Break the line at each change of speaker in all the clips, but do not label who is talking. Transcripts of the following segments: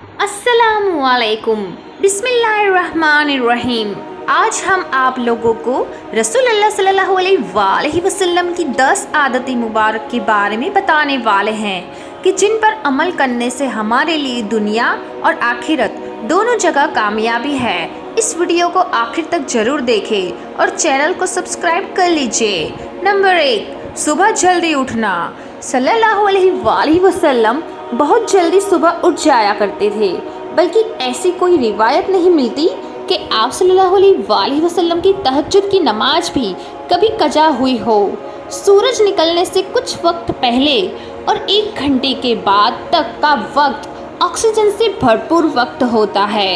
अस्सलाम वालेकुम। बिस्मिल्लाहिर्रहमानिर्रहीम। आज हम आप लोगों को रसूलुल्लाह सल्लल्लाहु अलैहि वसल्लम की 10 आदतें मुबारक के बारे में बताने वाले हैं कि जिन पर अमल करने से हमारे लिए दुनिया और आखिरत दोनों जगह कामयाबी है। इस वीडियो को आखिर तक जरूर देखें और चैनल को सब्सक्राइब कर लीजिए। नंबर 1, सुबह जल्दी उठना। सल्लल्लाहु अलैहि वसल्लम बहुत जल्दी सुबह उठ जाया करते थे, बल्कि ऐसी कोई रिवायत नहीं मिलती कि आप सल्लल्लाहु अलैहि वसल्लम की तहज्जुद की नमाज भी कभी कजा हुई हो। सूरज निकलने से कुछ वक्त पहले और 1 घंटे के बाद तक का वक्त ऑक्सीजन से भरपूर वक्त होता है।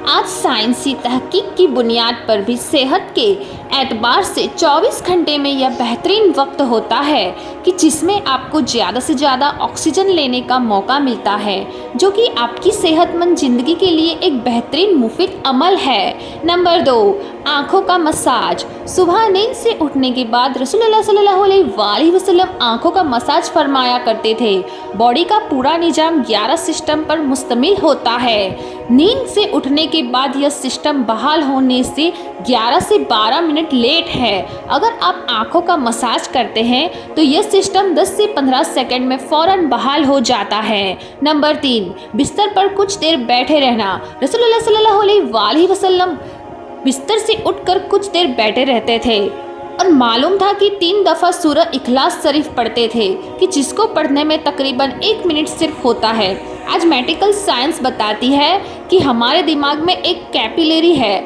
आज साइंसी तहकीक की बुनियाद पर भी सेहत के एतबार से 24 घंटे में यह बेहतरीन वक्त होता है कि जिसमें आपको ज़्यादा से ज़्यादा ऑक्सीजन लेने का मौका मिलता है, जो कि आपकी सेहतमंद ज़िंदगी के लिए एक बेहतरीन मुफीद अमल है। नंबर 2, आँखों का मसाज। सुबह नींद से उठने के बाद रसूलुल्लाह सल्लल्लाहु अलैहि वसल्लम आँखों का मसाज फरमाया करते थे। बॉडी का पूरा निज़ाम 11 सिस्टम पर मुश्तमिल होता है। नींद से उठने के बाद यह सिस्टम बहाल होने से 11 से 12 मिनट लेट है। अगर आप आँखों का मसाज करते हैं तो यह सिस्टम 10 से 15 सेकंड में फ़ौरन बहाल हो जाता है। नंबर 3, बिस्तर पर कुछ देर बैठे रहना। रसूलुल्लाह सल्लल्लाहु अलैहि वसल्लम बिस्तर से उठकर कुछ देर बैठे रहते थे और मालूम था कि 3 दफ़ा सूरह इखलास शरीफ पढ़ते थे कि जिसको पढ़ने में तकरीबन 1 मिनट सिर्फ होता है। आज मेडिकल साइंस बताती है कि हमारे दिमाग में एक कैपिलरी है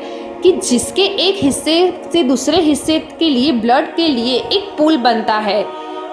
कि जिसके एक हिस्से से दूसरे हिस्से के लिए ब्लड के लिए एक पुल बनता है।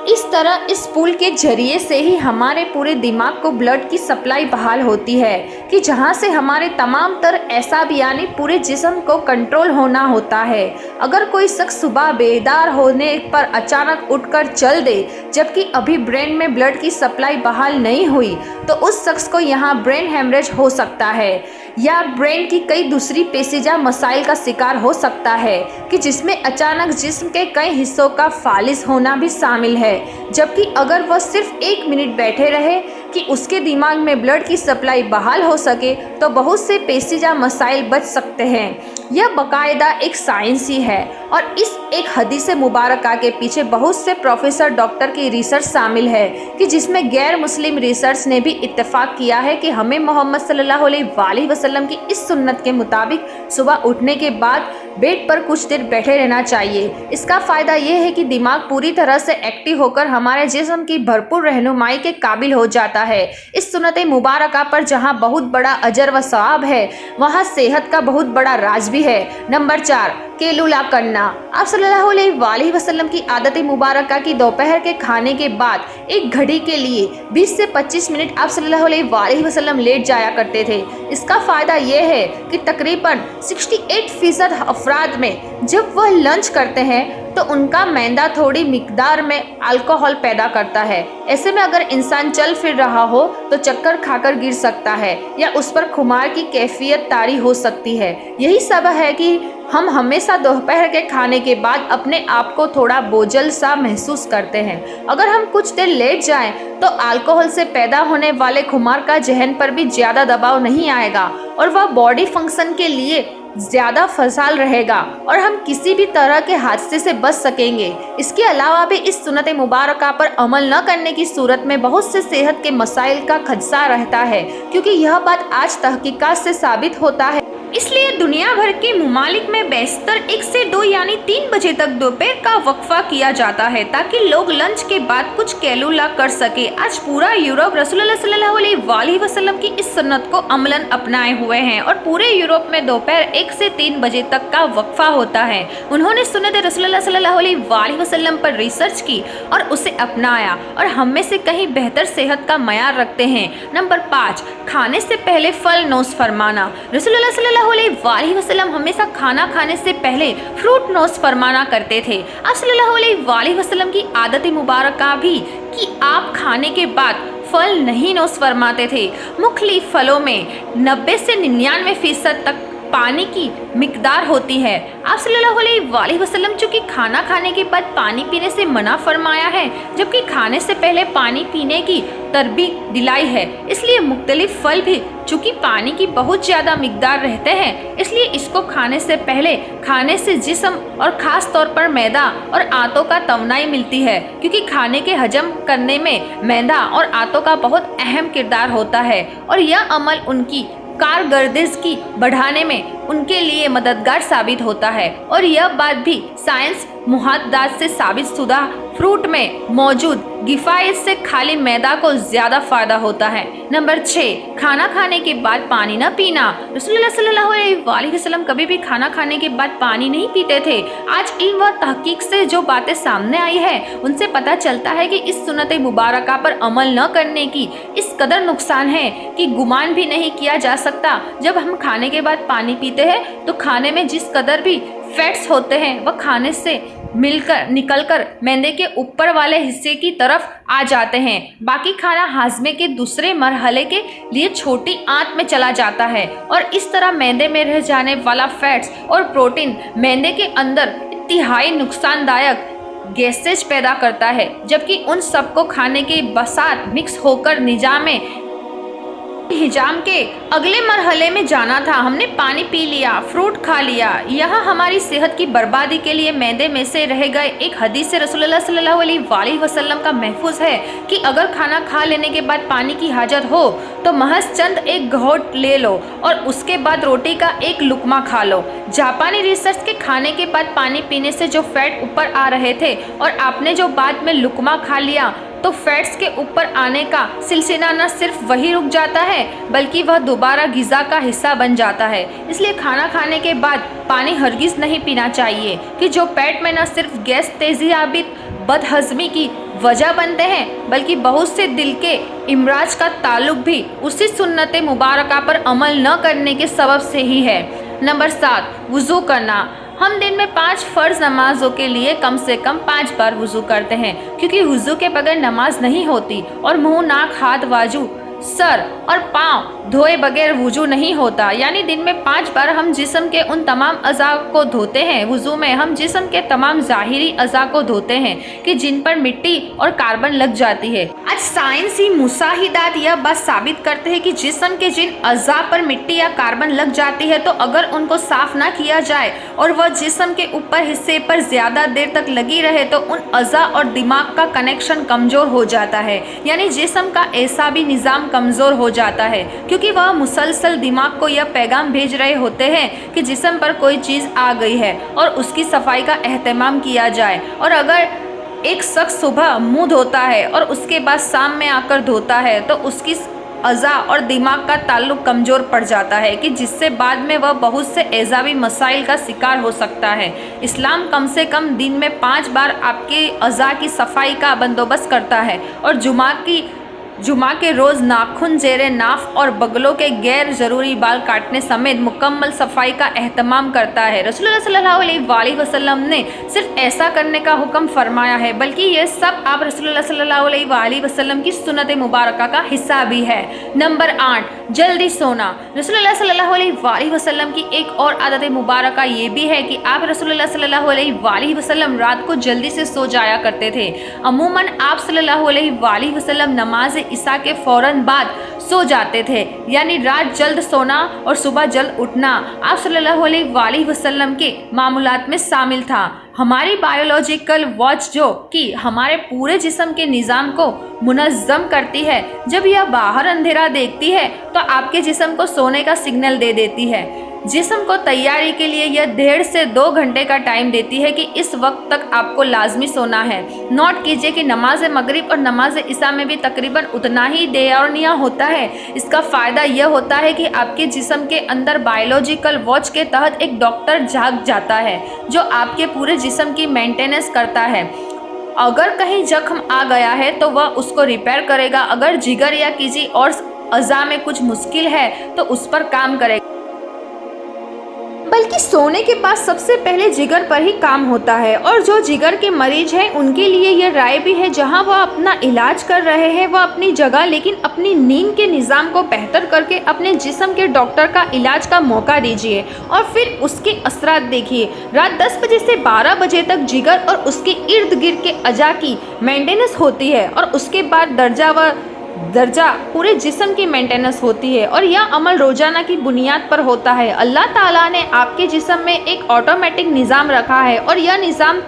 इस तरह इस पुल के जरिए से ही हमारे पूरे दिमाग को ब्लड की सप्लाई बहाल होती है कि जहां से हमारे तमाम तर एसाब यानी पूरे जिस्म को कंट्रोल होना होता है। अगर कोई शख्स सुबह बेदार होने पर अचानक उठकर चल दे जबकि अभी ब्रेन में ब्लड की सप्लाई बहाल नहीं हुई तो उस शख्स को यहाँ ब्रेन हेमरेज हो सकता है या ब्रेन की कई दूसरी पेचीदा मसाइल का शिकार हो सकता है कि जिसमें अचानक जिस्म के कई हिस्सों का फालिज होना भी शामिल है। जबकि अगर वह सिर्फ 1 मिनट बैठे रहे कि उसके दिमाग में ब्लड की सप्लाई बहाल हो सके तो बहुत से पेचीदा मसाइल बच सकते हैं। यह बाकायदा एक साइंस ही है और इस एक हदीस मुबारका के पीछे बहुत से प्रोफेसर डॉक्टर की रिसर्च शामिल है कि जिसमें गैर मुस्लिम रिसर्च ने भी इत्तेफाक किया है कि हमें मोहम्मद सल्लल्लाहु अलैहि वसल्लम की इस सुन्नत के मुताबिक सुबह उठने के बाद बेड पर कुछ देर बैठे रहना चाहिए। इसका फ़ायदा यह है कि दिमाग पूरी तरह से एक्टिव होकर हमारे जिस्म की भरपूर रहनुमाई के काबिल हो जाता है। इस सुन्नत मुबारका पर जहाँ बहुत बड़ा अजर व सवाब है वहाँ सेहत का बहुत बड़ा राज भी है। नंबर 4, केलूला करना। आप सल्लल्लाहु अलैहि वसल्लम की आदत मुबारका की दोपहर के खाने के बाद 1 घड़ी के लिए 20 से 25 मिनट आप सल्लल्लाहु अलैहि वसल्लम लेट जाया करते थे। इसका फ़ायदा यह है कि तकरीबन 68% अफराद में जब वह लंच करते हैं तो उनका मैदा थोड़ी मिकदार में अल्कोहल पैदा करता है। ऐसे में अगर इंसान चल फिर रहा हो तो चक्कर खाकर गिर सकता है या उस पर खुमार की कैफियत तारी हो सकती है। यही सबब है कि हम हमेशा दोपहर के खाने के बाद अपने आप को थोड़ा बोझल सा महसूस करते हैं। अगर हम कुछ देर लेट जाएं तो अल्कोहल से पैदा होने वाले खुमार का जहन पर भी ज़्यादा दबाव नहीं आएगा और वह बॉडी फंक्शन के लिए ज़्यादा फसाल रहेगा और हम किसी भी तरह के हादसे से बच सकेंगे। इसके अलावा भी इस सुन्नत मुबारका पर अमल न करने की सूरत में बहुत से सेहत के मसाइल का खदशा रहता है, क्योंकि यह बात आज तहकीकात से साबित होता है। इसलिए दुनिया भर के मुमालिक में बेशतर 1 से 2 यानी 3 बजे तक दोपहर का वक्फा किया जाता है ताकि लोग लंच के बाद कुछ कैलूला कर सके। आज पूरा यूरोप रसूलुल्लाह सल्लल्लाहु अलैहि वसल्लम की इस सुन्नत को अमलन अपनाए हुए हैं और पूरे यूरोप में दोपहर 1 से 3 बजे तक का वक्फा होता है। उन्होंने सुन्नत रसूलुल्लाह सल्लल्लाहु अलैहि वसल्लम पर रिसर्च की और उसे अपनाया और हम में से कहीं बेहतर सेहत का मयार रखते हैं। नंबर 5, खाने से पहले फल नोश फरमाना। रसूलुल्लाह सल्लल्लाहु अलैहि वसल्लम हमेशा खाना खाने से पहले फ्रूट नोश फरमाना करते थे। आप सल्लल्लाहु अलैहि वसल्लम की आदत मुबारका भी कि आप खाने के बाद फल नहीं नोश फरमाते थे। मुख्तलिफ फलों में 90 से 99% तक पानी की मिकदार होती है। आप सल्लल्लाहु अलैहि वसल्लम चूँकि खाना खाने के बाद पानी पीने से मना फरमाया है, जबकि खाने से पहले पानी पीने की तरगीब दिलाई है। इसलिए मुख्तलिफ फल भी चूँकि पानी की बहुत ज़्यादा मिकदार रहते हैं, इसलिए इसको खाने से पहले खाने से जिस्म और ख़ास तौर पर मैदा और आंतों का तवानाई मिलती है, क्योंकि खाने के हजम करने में मैदा और आंतों का बहुत अहम किरदार होता है और यह अमल उनकी कारकर्दगी बढ़ाने में उनके लिए मददगार साबित होता है। और यह बात भी साइंस मुहद्दात से साबित शुदा फ्रूट में मौजूद गिफायत से खाली मैदा को ज़्यादा फ़ायदा होता है। नंबर 6, खाना खाने के बाद पानी न पीना। रसूलुल्लाह सल्लल्लाहु अलैहि वसल्लम कभी भी खाना खाने के बाद पानी नहीं पीते थे। आज इल्म व तहकीक से जो बातें सामने आई है, उनसे पता चलता है कि इस सुन्नत मुबारका पर अमल न करने की इस कदर नुकसान है कि गुमान भी नहीं किया जा सकता। जब हम खाने के बाद पानी पीते हैं तो खाने में जिस कदर भी फैट्स होते हैं वह खाने से निकलकर मैदे के ऊपर वाले हिस्से की तरफ आ जाते हैं। बाकी खाना हाजमे के दूसरे मरहले के लिए छोटी आंत में चला जाता है और इस तरह मैदे में रह जाने वाला फैट्स और प्रोटीन मैदे के अंदर इंतहाई नुकसानदायक गैसेज पैदा करता है, जबकि उन सबको खाने के बसात मिक्स होकर हिजाम के अगले मरहले में जाना था। हमने पानी पी लिया, फ्रूट खा लिया। यहाँ हमारी सेहत की बर्बादी के लिए मैदे में से रह गए। एक हदीस से रसूलुल्लाह सल्लल्लाहु अलैहि वसल्लम का महफूज है कि अगर खाना खा लेने के बाद पानी की हाजत हो तो महज चंद एक घोंट ले लो और उसके बाद रोटी का एक लुकमा खा लो। जापानी रिसर्च के खाने के बाद पानी पीने से जो फैट ऊपर आ रहे थे और आपने जो बाद में लुकमा खा लिया तो फैट्स के ऊपर आने का सिलसिला न सिर्फ वही रुक जाता है बल्कि वह दोबारा ग़िज़ा का हिस्सा बन जाता है। इसलिए खाना खाने के बाद पानी हरगिज़ नहीं पीना चाहिए कि जो पेट में न सिर्फ गैस तेज़ियाबी बदहज़मी की वजह बनते हैं बल्कि बहुत से दिल के इमराज का ताल्लुक भी उसी सुन्नत मुबारका पर अमल न करने के सबब से ही है। नंबर 7, वुज़ू करना। हम दिन में 5 फ़र्ज़ नमाज़ों के लिए कम से कम 5 बार वुज़ू करते हैं, क्योंकि वुज़ू के बगैर नमाज नहीं होती और मुंह, नाक, हाथ, बाजू, सर और पाँव धोए बगैर वुज़ू नहीं होता। यानी दिन में 5 बार हम जिस्म के उन तमाम अज़ा को धोते हैं। वुज़ू में हम जिस्म के तमाम ज़ाहिरी अज़ा को धोते हैं कि जिन पर मिट्टी और कार्बन लग जाती है। आज साइंसी मुशाहिदात यह बात साबित करते हैं कि जिस्म के जिन अज़ा पर मिट्टी या कार्बन लग जाती है तो अगर उनको साफ ना किया जाए और वह जिस्म के ऊपर हिस्से पर ज़्यादा देर तक लगी रहे तो उन अज़ा और दिमाग का कनेक्शन कमज़ोर हो जाता है। यानी जिस्म का एसाबी निज़ाम कमज़ोर हो जाता है, क्योंकि वह मुसलसल दिमाग को यह पैगाम भेज रहे होते हैं कि जिस्म पर कोई चीज़ आ गई है और उसकी सफाई का एहतमाम किया जाए। और अगर एक शख्स सुबह मुंह धोता है और उसके बाद शाम में आकर धोता है तो उसकी अज़ा और दिमाग का ताल्लुक कमज़ोर पड़ जाता है कि जिससे बाद में वह बहुत से एज़ाबी मसाइल का शिकार हो सकता है। इस्लाम कम से कम दिन में 5 बार आपके अज़ा की सफाई का बंदोबस्त करता है और जुमा के रोज़ नाखून, जेरे नाफ और बगलों के गैर ज़रूरी बाल काटने समेत मुकम्मल सफाई का एहतमाम करता है। रसूलुल्लाह सल्लल्लाहु अलैहि वसल्लम ने सिर्फ ऐसा करने का हुक्म फरमाया है, बल्कि ये सब आप रसूलुल्लाह सल्लल्लाहु अलैहि वसल्लम की सुन्नत मुबारका का हिस्सा भी है। नंबर 8, जल्दी सोना। रसूलुल्लाह सल्लल्लाहु अलैहि वसल्लम की एक और आदत मुबारका ये भी है कि आप रसूलुल्लाह सल्लल्लाहु अलैहि वसल्लम रात को जल्दी से सो जाया करते थे। अमूमन आप सल्लल्लाहु अलैहि वसल्लम नमाज इशा के फ़ौरन बाद सो जाते थे, यानी रात जल्द सोना और सुबह जल्द उठना आप सल्लल्लाहु अलैहि वसल्लम के मामूलात में शामिल था। हमारी बायोलॉजिकल वॉच जो कि हमारे पूरे जिस्म के निज़ाम को मुनज़्ज़म करती है, जब यह बाहर अंधेरा देखती है तो आपके जिस्म को सोने का सिग्नल दे देती है। जिस्म को तैयारी के लिए यह 1.5 से 2 घंटे का टाइम देती है कि इस वक्त तक आपको लाजमी सोना है। नोट कीजिए कि नमाज मगरिब और नमाज इशा में भी तकरीबन उतना ही देरनिया होता है। इसका फ़ायदा यह होता है कि आपके जिस्म के अंदर बायोलॉजिकल वॉच के तहत एक डॉक्टर झांक जाता है जो आपके पूरे जिस्म की मेंटेनेंस करता है। अगर कहीं जख्म आ गया है तो वह उसको रिपेयर करेगा। अगर जिगर या किसी और अज़ा में कुछ मुश्किल है तो उस पर काम करेगा। बल्कि सोने के बाद सबसे पहले जिगर पर ही काम होता है। और जो जिगर के मरीज हैं उनके लिए यह राय भी है, जहां वह अपना इलाज कर रहे हैं वह अपनी जगह, लेकिन अपनी नींद के निज़ाम को बेहतर करके अपने जिस्म के डॉक्टर का इलाज का मौका दीजिए और फिर उसके असरात देखिए। रात 10 बजे से 12 बजे तक जिगर और उसके इर्द गिर्द के अज़ा की मेंटेनेंस होती है और उसके बाद दर्जा पूरे जिस्म की मेंटेनेंस होती है और यह अमल रोजाना की बुनियाद पर होता है। अल्लाह ताला ने आपके जिस्म में एक ऑटोमेटिक निज़ाम रखा है और यह निज़ाम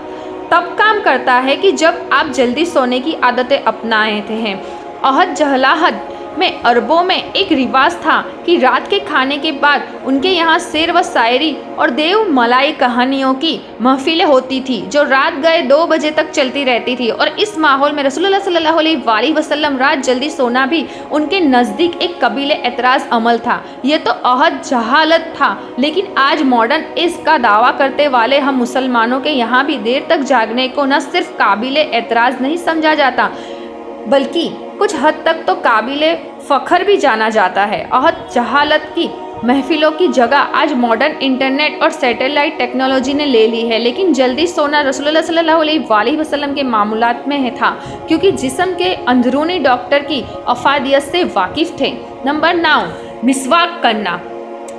तब काम करता है कि जब आप जल्दी सोने की आदतें अपनाते हैं। अहद जहलाहद में अरबों में एक रिवाज था कि रात के खाने के बाद उनके यहाँ शेर व शायरी और देव मलाई कहानियों की महफिलें होती थी जो रात गए 2 बजे तक चलती रहती थी। और इस माहौल में रसूलुल्लाह सल्लल्लाहु अलैहि वसल्लम रात जल्दी सोना भी उनके नज़दीक एक कबीले एतराज़ अमल था। यह तो अहद जहालत था, लेकिन आज मॉडर्न एज का दावा करते वाले हम मुसलमानों के यहाँ भी देर तक जागने को न सिर्फ काबिले एतराज़ नहीं समझा जाता बल्कि कुछ हद तक तो काबिले फ़ख्र भी जाना जाता है। अहद जहालत की महफिलों की जगह आज मॉडर्न इंटरनेट और सैटेलाइट टेक्नोलॉजी ने ले ली है, लेकिन जल्दी सोना रसूलुल्लाह सल्लल्लाहु अलैहि वसल्लम के मामूलात में था क्योंकि जिस्म के अंदरूनी डॉक्टर की अफादियत से वाकिफ़ थे। नंबर 9, मिसवाक करना।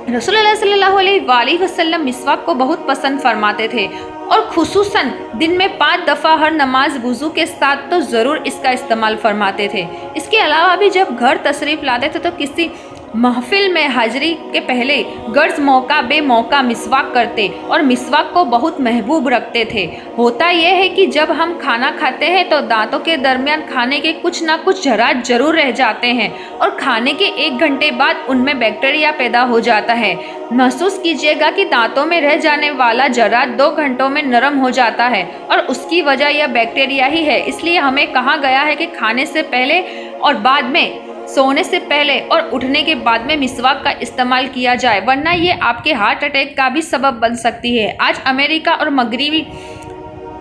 रसूलुल्लाह सल्लल्लाहु अलैहि वसल्लम मिसवाक को बहुत पसंद फरमाते थे और खुसूसन दिन में 5 दफ़ा हर नमाज वुज़ू के साथ तो ज़रूर इसका इस्तेमाल फरमाते थे। इसके अलावा भी जब घर तशरीफ़ लाते थे तो किसी महफिल में हाजिरी के पहले गर्ज मौका बे मौका मिसवाक करते और मिसवाक को बहुत महबूब रखते थे। होता यह है कि जब हम खाना खाते हैं तो दांतों के दरमियान खाने के कुछ ना कुछ जरात जरूर रह जाते हैं और खाने के 1 घंटे बाद उनमें बैक्टीरिया पैदा हो जाता है। महसूस कीजिएगा कि दांतों में रह जाने वाला जरात 2 घंटों में नरम हो जाता है और उसकी वजह यह बैक्टीरिया ही है। इसलिए हमें कहा गया है कि खाने से पहले और बाद में, सोने से पहले और उठने के बाद में मिसवाक का इस्तेमाल किया जाए, वरना ये आपके हार्ट अटैक का भी सबब बन सकती है। आज अमेरिका और मगरबी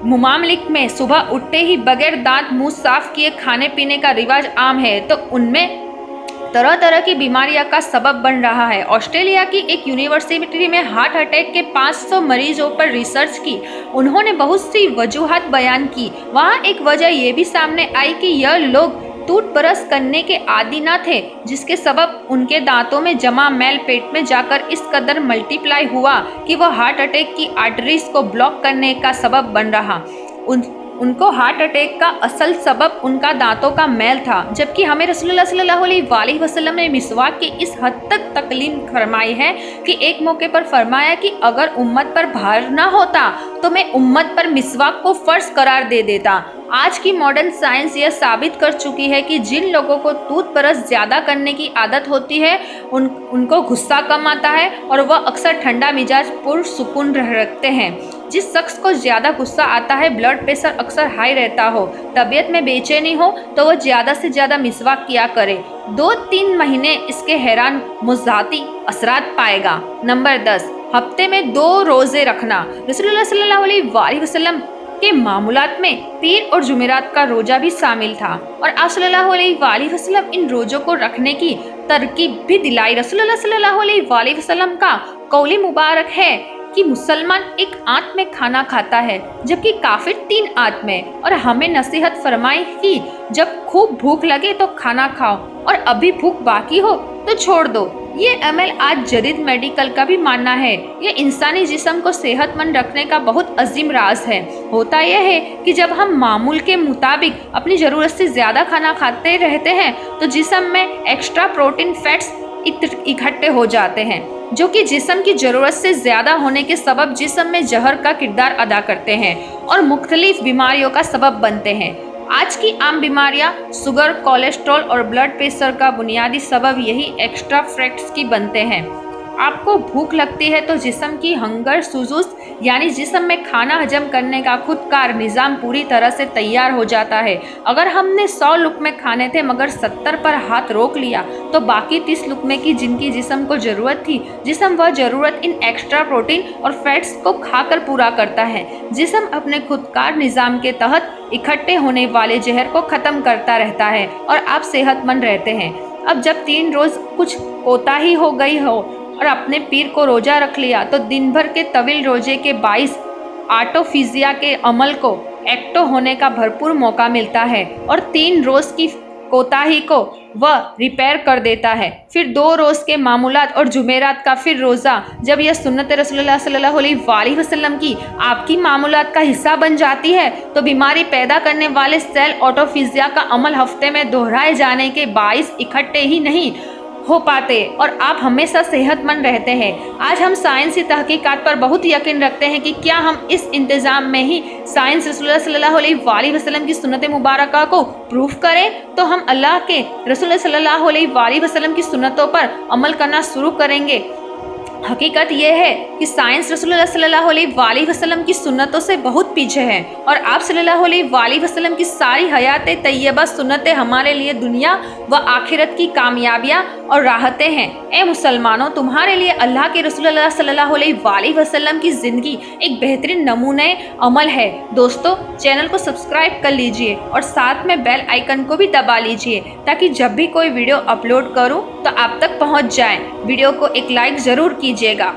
मुमालिक में सुबह उठते ही बगैर दांत मुंह साफ किए खाने पीने का रिवाज आम है, तो उनमें तरह तरह की बीमारियां का सबब बन रहा है। ऑस्ट्रेलिया की एक यूनिवर्सिटी में हार्ट अटैक के 500 मरीजों पर रिसर्च की। उन्होंने बहुत सी वजूहात बयान की। वहाँ एक वजह ये भी सामने आई कि यह लोग टूथब्रश करने के आदी न थे, जिसके सबब उनके दांतों में जमा मैल पेट में जाकर इस कदर मल्टीप्लाई हुआ कि वह हार्ट अटैक की आर्टरीज को ब्लॉक करने का सबब बन रहा। उनको हार्ट अटैक का असल सबब उनका दांतों का मैल था, जबकि हमें रसूलुल्लाह सल्लल्लाहु अलैहि वसल्लम ने मिसवाक की इस हद तक तकलीम फरमाई है कि एक मौके पर फरमाया कि अगर उम्मत पर भार ना होता तो मैं उम्मत पर मिसवाक को फ़र्ज करार दे देता। आज की मॉडर्न साइंस यह साबित कर चुकी है कि जिन लोगों को टूथब्रश ज़्यादा करने की आदत होती है उनको गुस्सा कम आता है और वह अक्सर ठंडा मिजाज पुरसुकून रखते हैं। जिस शख्स को ज़्यादा गुस्सा आता है, ब्लड प्रेशर अक्सर हाई रहता हो, तबीयत में बेचैनी हो, तो वह ज़्यादा से ज़्यादा मिसवाक किया करे। 2-3 महीने इसके हैरान मुज़ाती असरात पाएगा। नंबर 10, हफ्ते में 2 रोज़े रखना। रसूलुल्लाह सल्लल्लाहु अलैहि वसल्लम के मामूलात में पीर और जुमेरात का रोज़ा भी शामिल था और आप सल्लल्लाहु अलैहि वसल्लम इन रोज़ों को रखने की तरकीब भी दिलाई। रसूलुल्लाह सल्लल्लाहु अलैहि वसल्लम का कौली मुबारक है कि मुसलमान एक आंत में खाना खाता है जबकि काफिर 3 आंत में, और हमें नसीहत फरमाई कि जब खूब भूख लगे तो खाना खाओ और अभी भूख बाकी हो तो छोड़ दो। ये अमल आज जदीद मेडिकल का भी मानना है। ये इंसानी जिस्म को सेहतमंद रखने का बहुत अजीम राज है। होता यह है कि जब हम मामूल के मुताबिक अपनी ज़रूरत से ज़्यादा खाना खाते रहते हैं तो जिस्म में एक्स्ट्रा प्रोटीन फैट्स इकट्ठे हो जाते हैं, जो कि जिस्म की ज़रूरत से ज़्यादा होने के सबब जिस्म में जहर का किरदार अदा करते हैं और मुख्तलिफ बीमारियों का सबब बनते हैं। आज की आम बीमारियां शुगर, कोलेस्ट्रॉल और ब्लड प्रेशर का बुनियादी सबब यही एक्स्ट्रा फैट्स की बनते हैं। आपको भूख लगती है तो जिस्म की हंगर सुजूस यानी जिस्म में खाना हजम करने का खुदकार निज़ाम पूरी तरह से तैयार हो जाता है। अगर हमने 100 लुक़मे खाने थे मगर 70 पर हाथ रोक लिया तो बाकी 30 लुक़मे की जिनकी जिस्म को ज़रूरत थी, जिस्म वह ज़रूरत इन एक्स्ट्रा प्रोटीन और फैट्स को खाकर पूरा करता है। जिस्म अपने खुदकार निज़ाम के तहत इकट्ठे होने वाले जहर को ख़त्म करता रहता है और आप सेहतमंद रहते हैं। अब जब 3 रोज़ कुछ कोताही हो गई हो और अपने पीर को रोजा रख लिया तो दिन भर के तवील रोजे के बाइस ऑटोफिजिया के अमल को एक्टिव होने का भरपूर मौका मिलता है और 3 रोज की कोताही को वह रिपेयर कर देता है। फिर 2 रोज के मामूलात और जुमेरात का फिर रोज़ा जब यह सुन्नत रसूलुल्लाह सल्लल्लाहु अलैहि वसल्लम की आपकी मामूलात का हिस्सा बन जाती है तो बीमारी पैदा करने वाले सेल ऑटोफिजिया का अमल हफ्ते में दोहराए जाने के बाइस इकट्ठे ही नहीं हो पाते और आप हमेशा सेहतमंद रहते हैं। आज हम साइंसी तहकीकात पर बहुत यकीन रखते हैं कि क्या हम इस इंतज़ाम में ही साइंस रसूलुल्लाह सल्लल्लाहु अलैहि वसल्लम की सुन्नत मुबारका को प्रूफ करें तो हम अल्लाह के रसूल सल्लल्लाहु अलैहि वसल्लम की सुन्नतों पर अमल करना शुरू करेंगे। हकीकत यह है कि साइंस रसूलुल्लाह सल्लल्लाहु अलैहि वसल्लम की सुन्नतों से बहुत पीछे है और आप सल्लल्लाहु अलैहि वसल्लम की सारी हयात तैयबा सुन्नतें हमारे लिए दुनिया व आखिरत की कामयाबियाँ और राहतें हैं। ए मुसलमानों, तुम्हारे लिए अल्लाह के रसूलुल्लाह सल्लल्लाहु अलैहि वसल्लम की ज़िंदगी एक बेहतरीन नमूने अमल है। दोस्तों, चैनल को सब्सक्राइब कर लीजिए और साथ में बेल आइकन को भी दबा लीजिए ताकि जब भी कोई वीडियो अपलोड करूं तो आप तक पहुंच जाए। वीडियो को एक लाइक ज़रूर कीजिएगा।